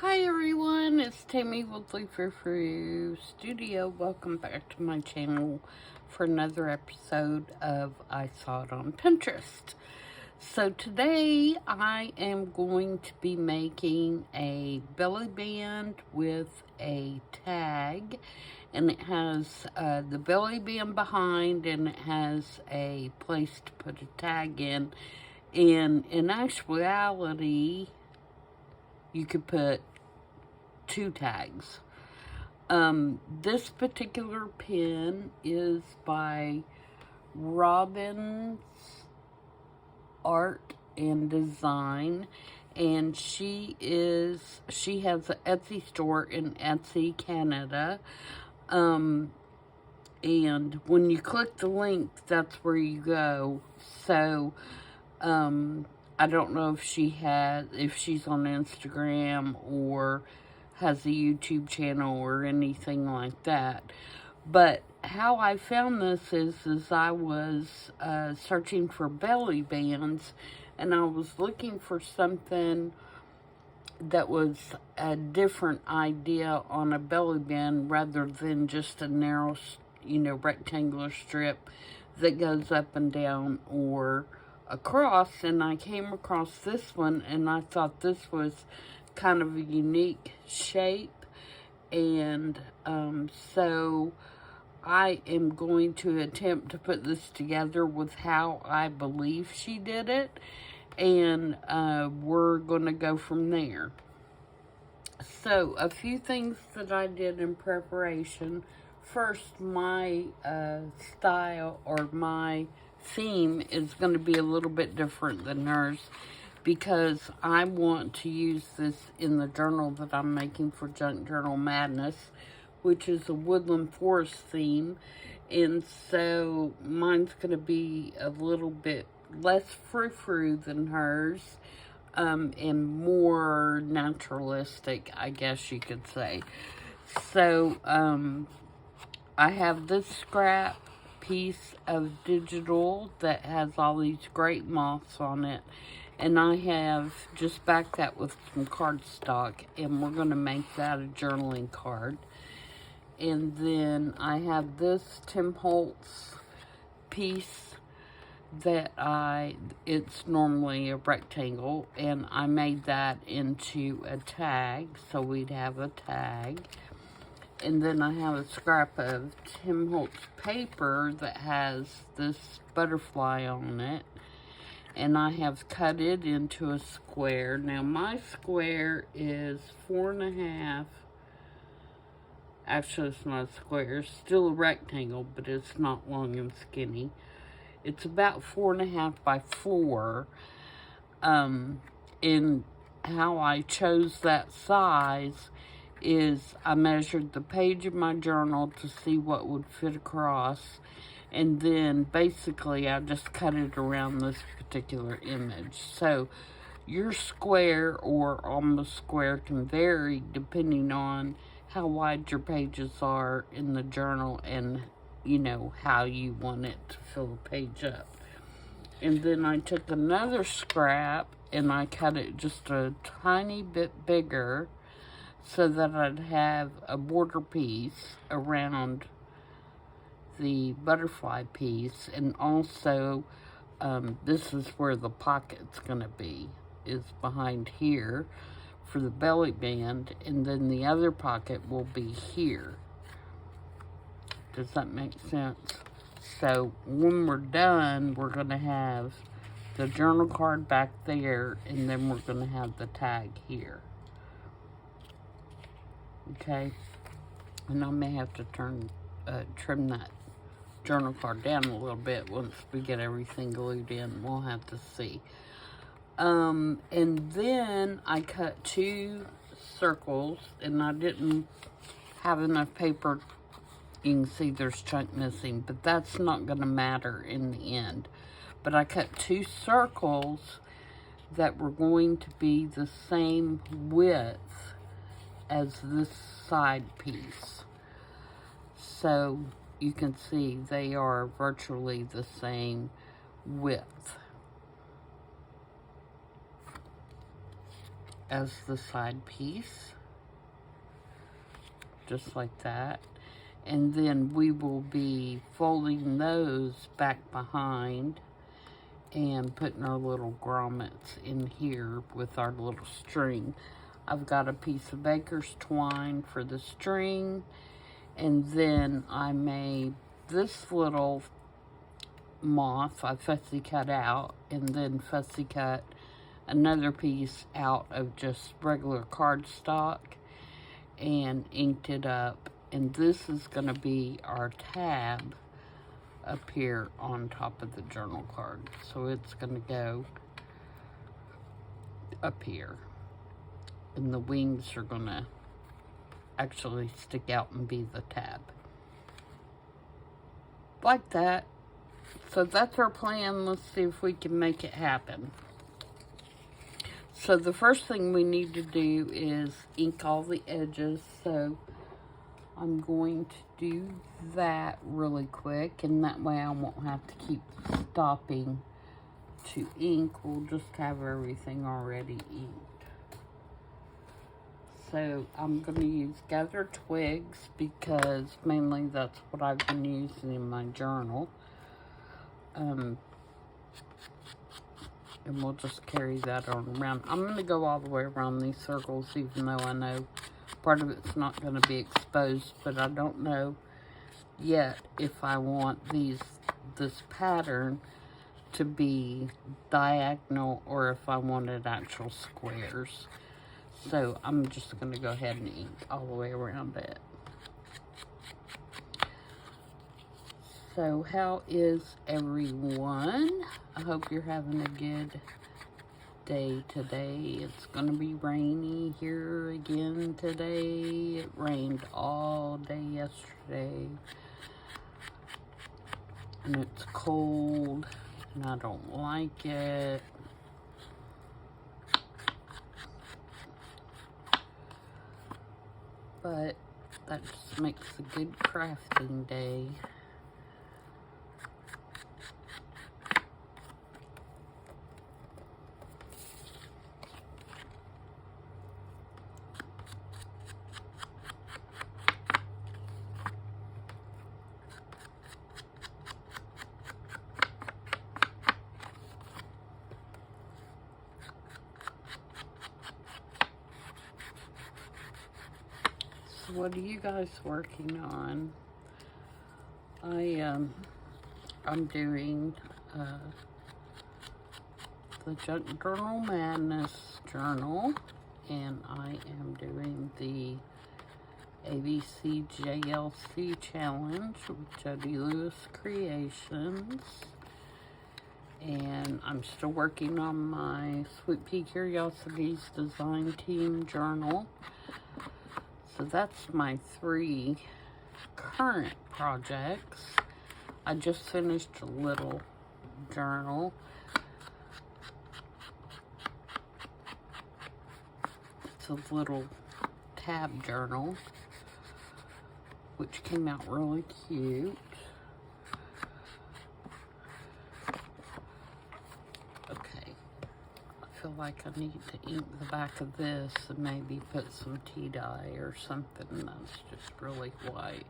Hi everyone, it's Tammy with the Frou-frou Studio. Welcome back to my channel for another episode of I Saw It on Pinterest. So today I am going to be making a belly band with a tag, and it has the belly band behind, and it has a place to put a tag in. And in actuality, you could put 2 tags. This particular pin is by RobinsArtAndDesign, and she has an Etsy store in Etsy, Canada. And when you click the link, that's where you go. So, I don't know if she's on Instagram or has a YouTube channel or anything like that. But how I found this is I was searching for belly bands, and I was looking for something that was a different idea on a belly band rather than just a narrow, rectangular strip that goes up and down or across. And I came across this one, and I thought this was kind of a unique shape, and so I am going to attempt to put this together with how I believe she did it, and we're going to go from there. So a few things that I did in preparation. First, my style or my theme is going to be a little bit different than hers, because I want to use this in the journal that I'm making for Junk Journal Madness, which is a woodland forest theme. And so mine's going to be a little bit less frou-frou than hers, and more naturalistic, I guess you could say. So I have this scrap piece of digital that has all these great moths on it, and I have just backed that with some cardstock, and we're going to make that a journaling card. And then I have this Tim Holtz piece that it's normally a rectangle, and I made that into a tag, so we'd have a tag. And then I have a scrap of Tim Holtz paper that has this butterfly on it, and I have cut it into a square. Now my square is 4.5. Actually, it's not a square. It's still a rectangle, but it's not long and skinny. It's about 4.5 by 4. And how I chose that size is I measured the page of my journal to see what would fit across, and then basically I just cut it around this particular image. So your square or almost square can vary depending on how wide your pages are in the journal and how you want it to fill the page up. And then I took another scrap and I cut it just a tiny bit bigger so that I'd have a border piece around the butterfly piece. And also, this is where the pocket's going to be, is behind here for the belly band, and then the other pocket will be here. Does that make sense? So when we're done, we're going to have the journal card back there, and then we're going to have the tag here. Okay, and I may have to trim that journal card down a little bit once we get everything glued in. We'll have to see. And then I cut 2 circles, and I didn't have enough paper. You can see there's chunk missing, but that's not going to matter in the end. But I cut 2 circles that were going to be the same width as this side piece. So you can see they are virtually the same width. as the side piece, just like that. And then we will be folding those back behind and putting our little grommets in here with our little string. I've got a piece of baker's twine for the string, and then I made this little moth I fussy cut out, and then fussy cut another piece out of just regular cardstock and inked it up. And this is going to be our tab up here on top of the journal card. So it's going to go up here. And the wings are going to actually stick out and be the tab. Like that. So that's our plan. Let's see if we can make it happen. So the first thing we need to do is ink all the edges. So I'm going to do that really quick, and that way I won't have to keep stopping to ink. We'll just have everything already inked. So I'm going to use gather twigs because mainly that's what I've been using in my journal. And we'll just carry that on around. I'm going to go all the way around these circles, even though I know part of it's not going to be exposed, but I don't know yet if I want this pattern to be diagonal or if I wanted actual squares. So I'm just going to go ahead and ink all the way around it. So how is everyone? I hope you're having a good day today. It's going to be rainy here again today. It rained all day yesterday. And it's cold, and I don't like it. But that just makes a good crafting day. What are you guys working on? I'm doing the Junk Journal Madness journal, and I am doing the ABC JLC challenge with Jody Lewis Creations, and I'm still working on my Sweet Pea Curiosities design team journal. So that's my 3 current projects. I just finished a little journal. It's a little tab journal, which came out really cute. Okay. I feel like I need to ink the back of this and maybe put some tea dye or something that's just really white.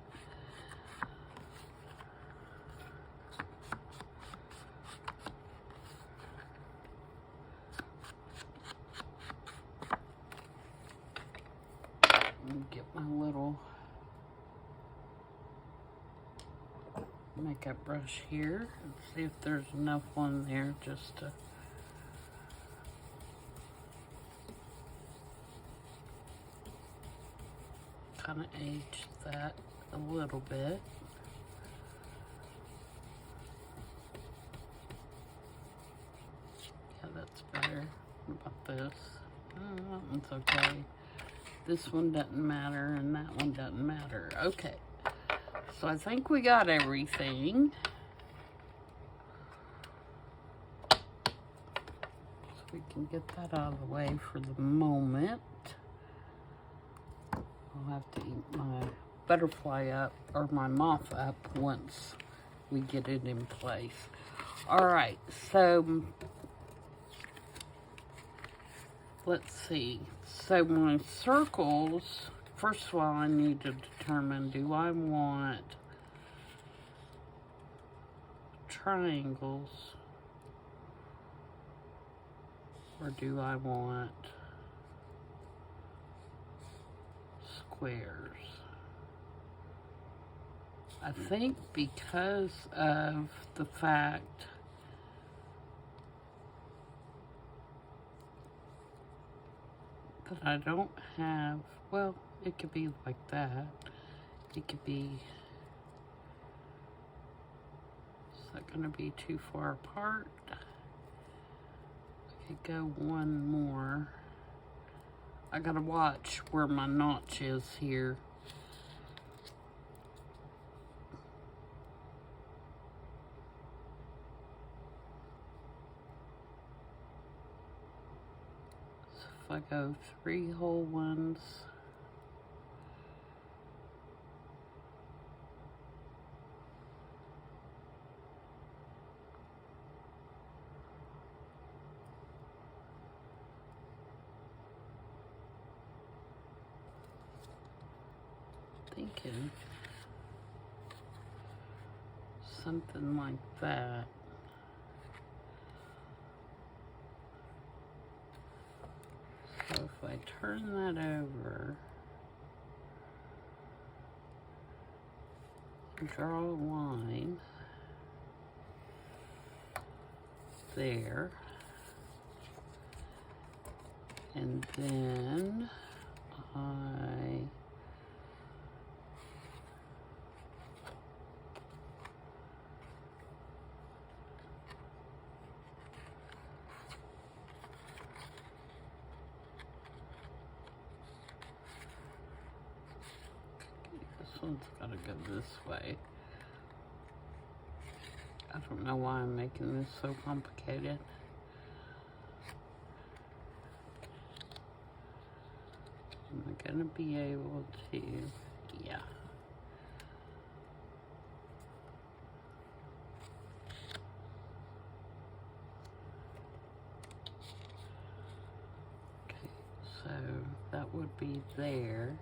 Get my little makeup brush here and see if there's enough on there just to kind of age that a little bit. Yeah, that's better. What about this? Oh, that one's okay. This one doesn't matter, and that one doesn't matter. Okay, so I think we got everything. So we can get that out of the way for the moment. I'll have to ink my butterfly up, or my moth up, once we get it in place. Alright, so let's see. So my circles, first of all, I need to determine, do I want triangles or do I want squares? I think because of the fact that I don't have, well, it could be like that. It could be, is that going to be too far apart? I could go one more. I gotta watch where my notch is here. So if I go 3 whole ones, thinking something like that. So if I turn that over and draw a line there, and then I this one's gotta go this way. I don't know why I'm making this so complicated. Am I gonna be able to, yeah. Okay, so that would be there.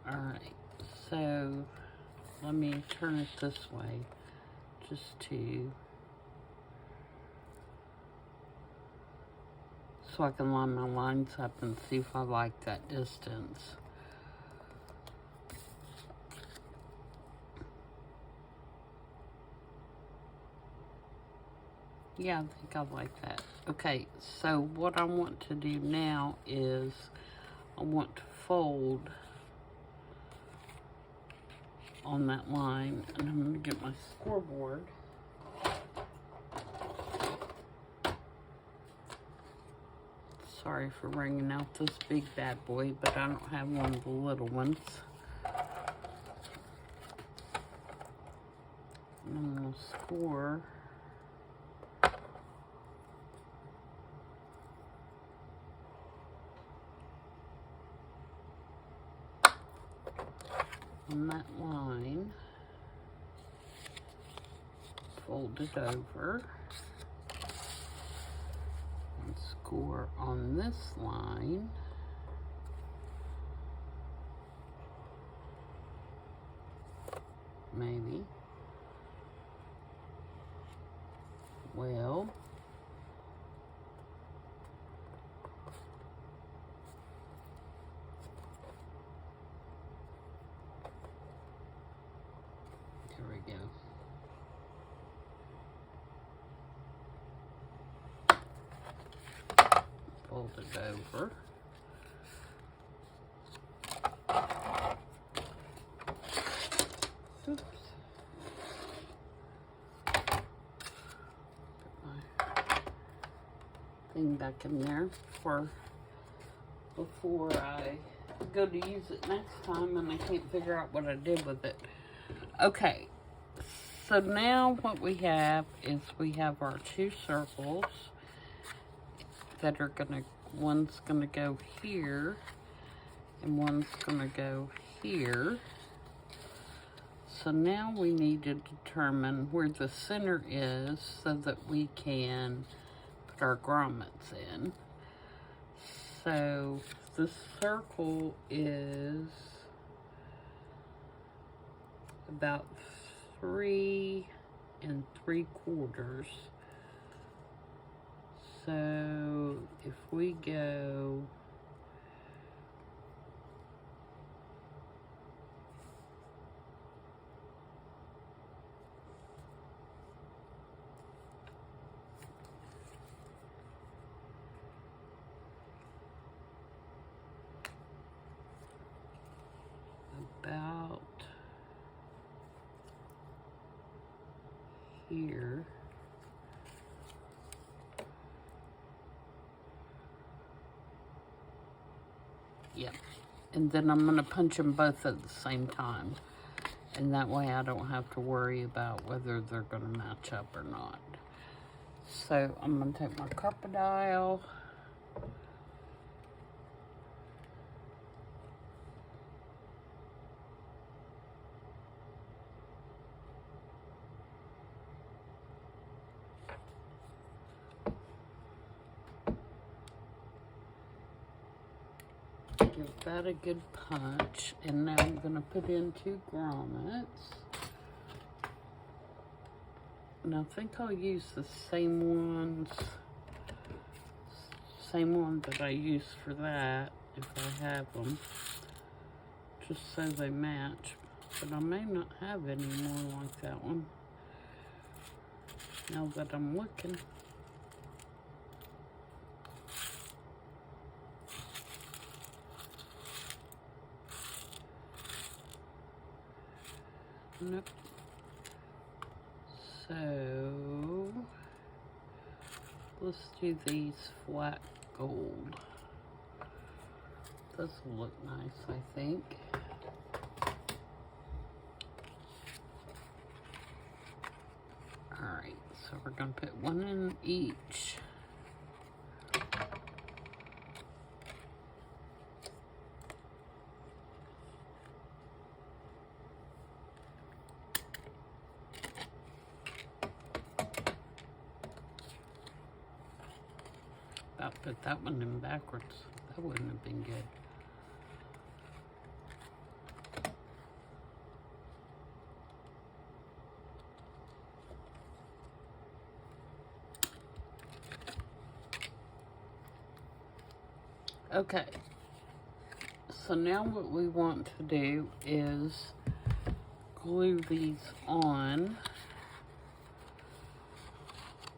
Alright, so let me turn it this way, just to, so I can line my lines up and see if I like that distance. Yeah, I think I like that. Okay, so what I want to do now is I want to fold on that line, and I'm going to get my scoreboard. Sorry for bringing out this big bad boy, but I don't have one of the little ones. And I'm going to score on that line, fold it over, and score on this line. Maybe. Well, here we go. Fold it over. Oops. Put my thing back in there before I go to use it next time and I can't figure out what I did with it. Okay, so now what we have is we have our 2 circles that are gonna, one's gonna go here and one's gonna go here. So now we need to determine where the center is so that we can put our grommets in. So the circle is about 3 3/4. So if we go about here, yep, and then I'm going to punch them both at the same time, and that way I don't have to worry about whether they're going to match up or not. So I'm going to take my crocodile, give that a good punch, and now I'm going to put in 2 grommets. And I think I'll use the same one that I used for that, if I have them, just so they match. But I may not have any more like that one, now that I'm looking. Nope. So let's do these flat gold. This will look nice, I think. Alright, so we're going to put 1 in each. About put that one in backwards. That wouldn't have been good. Okay, so now what we want to do is glue these on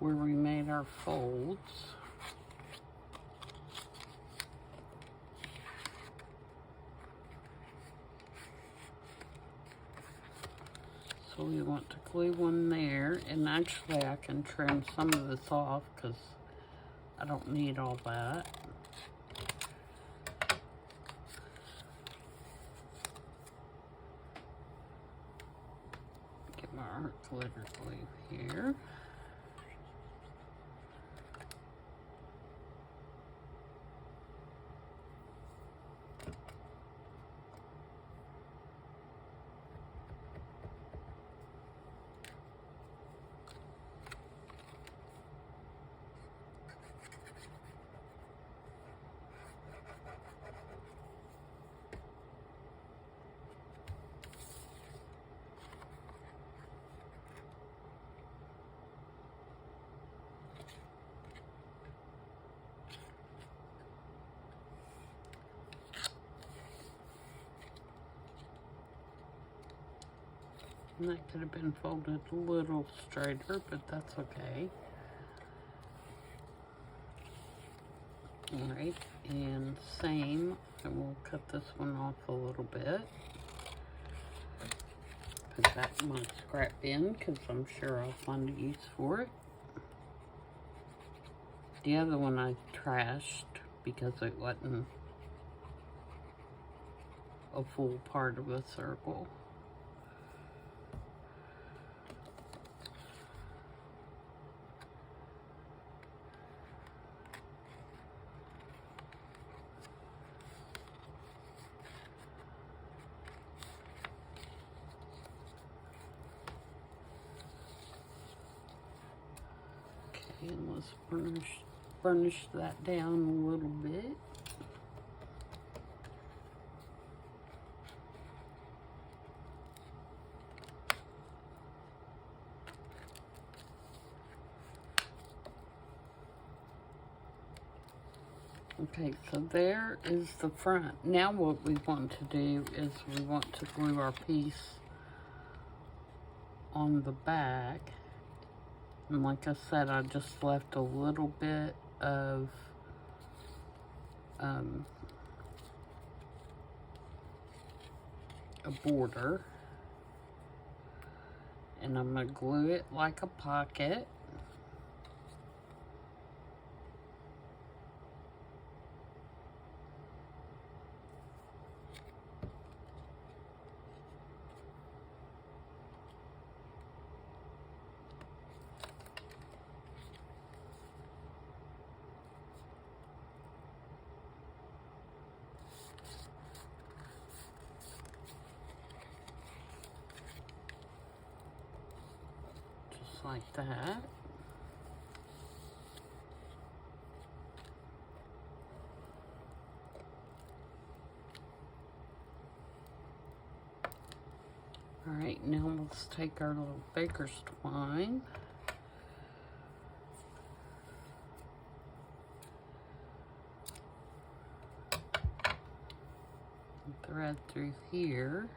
where we made our folds. So we want to glue one there, and actually I can trim some of this off because I don't need all that. Get my art glitter glue here. And that could have been folded a little straighter, but that's okay. Alright, and same, and we'll cut this one off a little bit. Put that in my scrap bin, because I'm sure I'll find a use for it. The other one I trashed because it wasn't a full part of a circle. And let's burnish that down a little bit. Okay, so there is the front. Now what we want to do is we want to glue our piece on the back. And like I said, I just left a little bit of a border. And I'm going to glue it like a pocket. Like that. All right, now let's take our little baker's twine. Thread through here.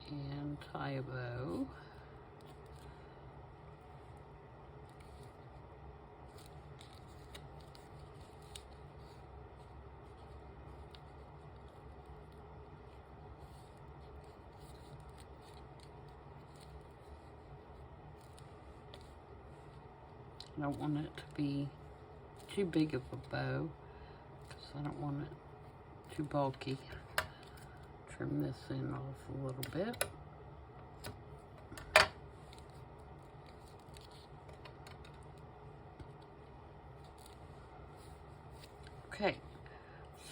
And tie a bow. I don't want it to be too big of a bow because I don't want it too bulky. Trim this in off a little bit. Okay,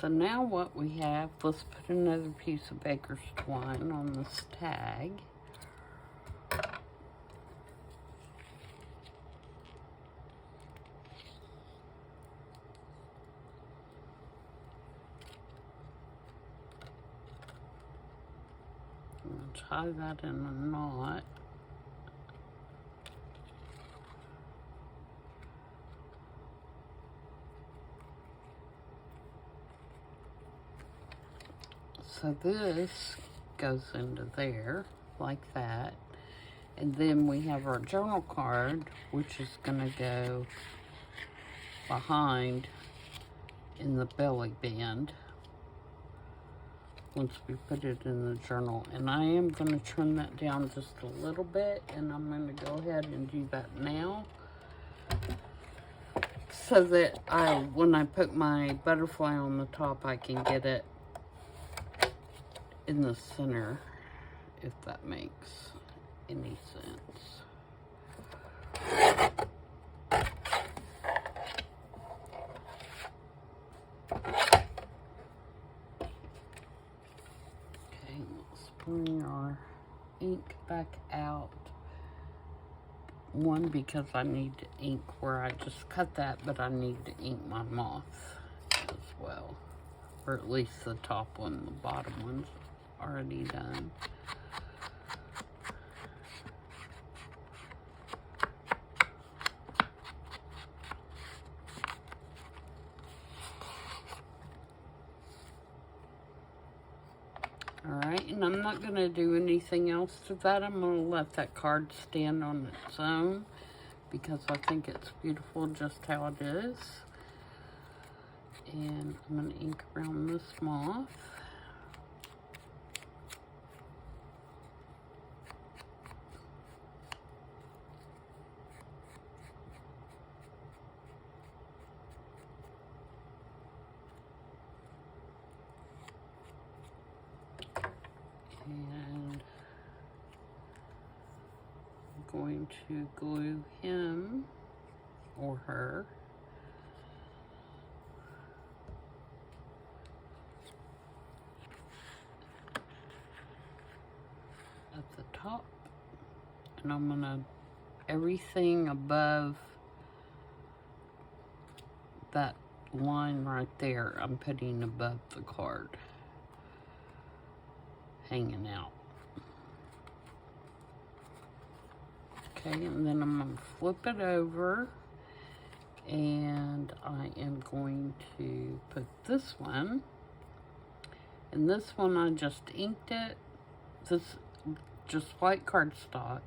so now what we have, let's put another piece of baker's twine on this tag. Tie that in a knot. So this goes into there like that. And then we have our journal card, which is going to go behind in the belly band once we put it in the journal. And I am going to trim that down just a little bit, and I'm going to go ahead and do that now so that when I put my butterfly on the top, I can get it in the center, if that makes any sense. Bring our ink back out. One, because I need to ink where I just cut that, but I need to ink my moth as well. Or at least the top one, the bottom one's already done. Alright, and I'm not going to do anything else to that. I'm going to let that card stand on its own because I think it's beautiful just how it is. And I'm going to ink around this moth. And going to glue him or her at the top, and I'm gonna, everything above that line right there, I'm putting above the card, hanging out. Okay, and then I'm going to flip it over, and I am going to put this one, and this one I just inked it, this just white cardstock,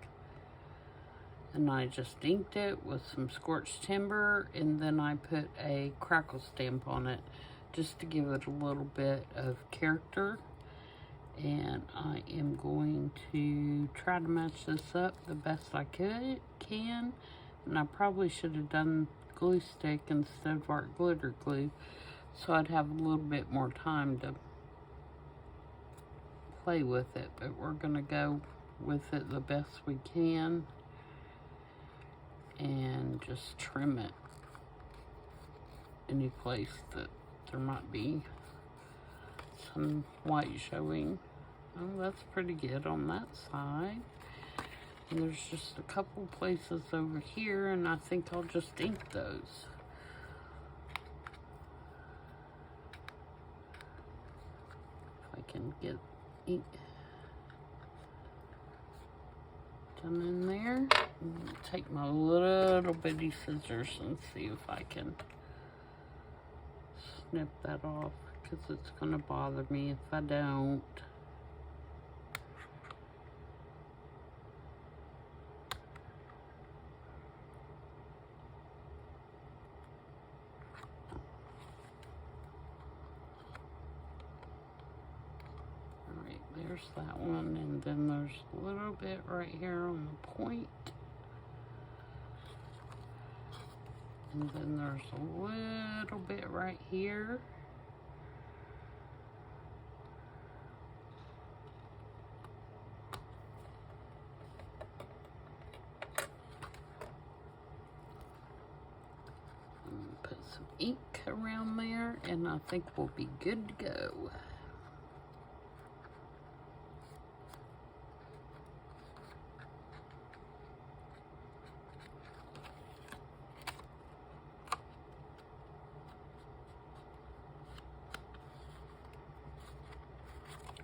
and I just inked it with some scorched timber, and then I put a crackle stamp on it just to give it a little bit of character. And I am going to try to match this up the best I can. And I probably should have done glue stick instead of art glitter glue, so I'd have a little bit more time to play with it. But we're gonna go with it the best we can and just trim it any place that there might be some white showing. Oh, that's pretty good on that side. And there's just a couple places over here, and I think I'll just ink those. If I can get ink done in there. Take my little bitty scissors and see if I can snip that off, because it's going to bother me if I don't. Alright, there's that one, and then there's a little bit right here on the point. And then there's a little bit right here. Put some ink around there, and I think we'll be good to go.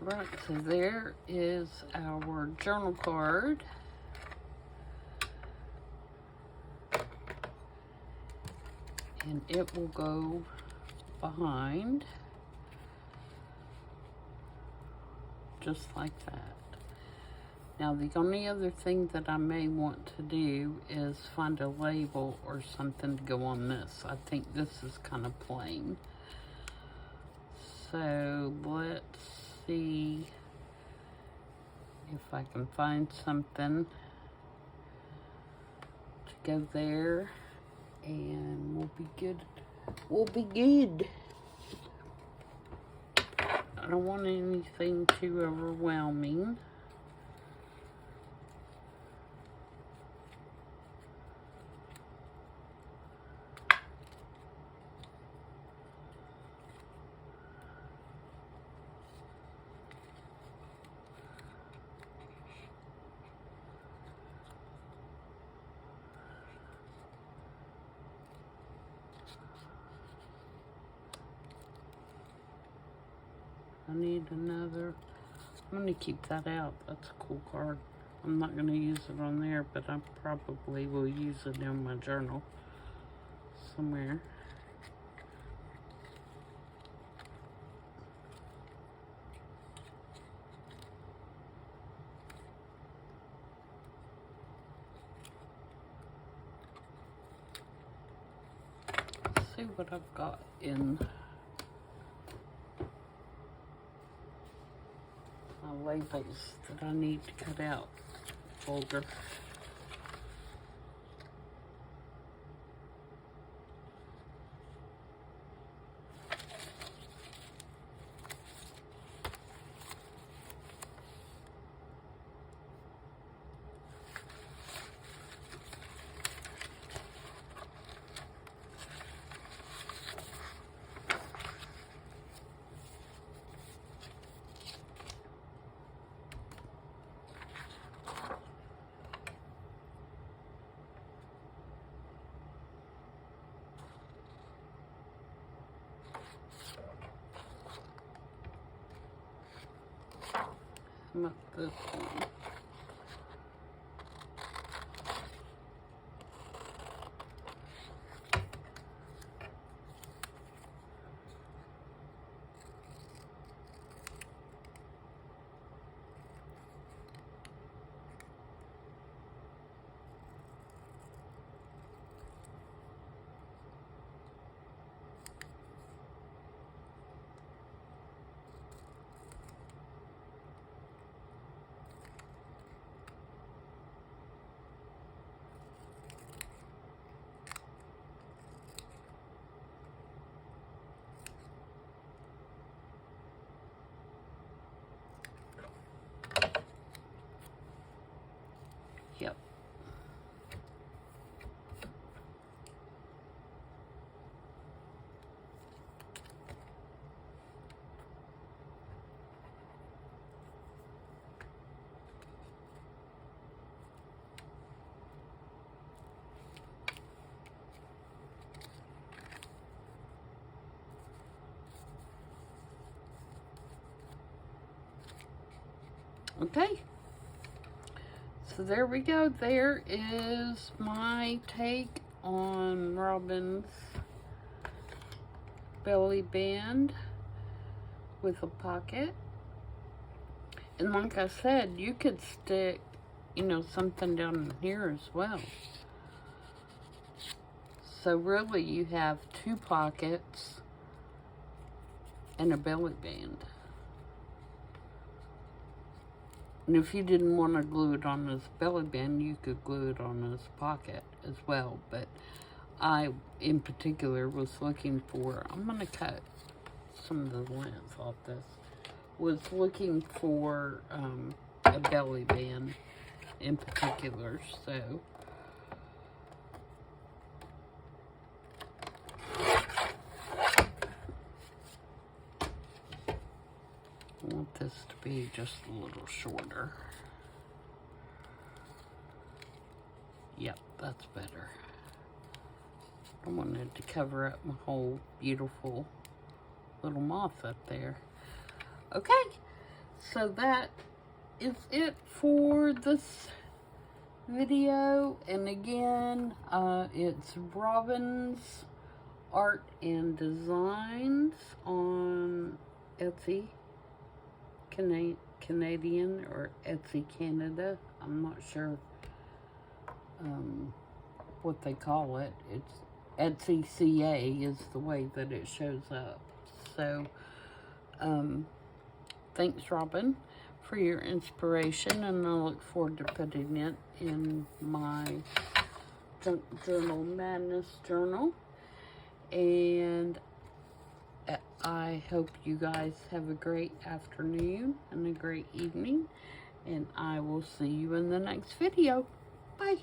Right, so there is our journal card. And it will go behind, just like that. Now, the only other thing that I may want to do is find a label or something to go on this. I think this is kind of plain. So, let's see if I can find something to go there, and we'll be good. We'll be good. I don't want anything too overwhelming. I need another. I'm going to keep that out. That's a cool card. I'm not going to use it on there, but I probably will use it in my journal somewhere. Let's see what I've got in labels that I need to cut out folder. come up this one. Yep. Okay. So there we go. There is my take on Robin's belly band with a pocket. And like I said, you could stick, you know, something down here as well. So really you have 2 pockets and a belly band. And if you didn't want to glue it on this belly band, you could glue it on this pocket as well. But I, in particular, was looking for, I'm going to cut some of the length off this, was looking for a belly band in particular, so. I want this to be just a little shorter. Yep, that's better. I wanted to cover up my whole beautiful little moth up there. Okay, so that is it for this video. And again, it's Robin's Art and Designs on Etsy. Canadian or Etsy Canada. I'm not sure what they call it. It's Etsy CA is the way that it shows up. So thanks, Robin, for your inspiration, and I look forward to putting it in my Junk Journal Madness journal. And I hope you guys have a great afternoon and a great evening, and I will see you in the next video. Bye.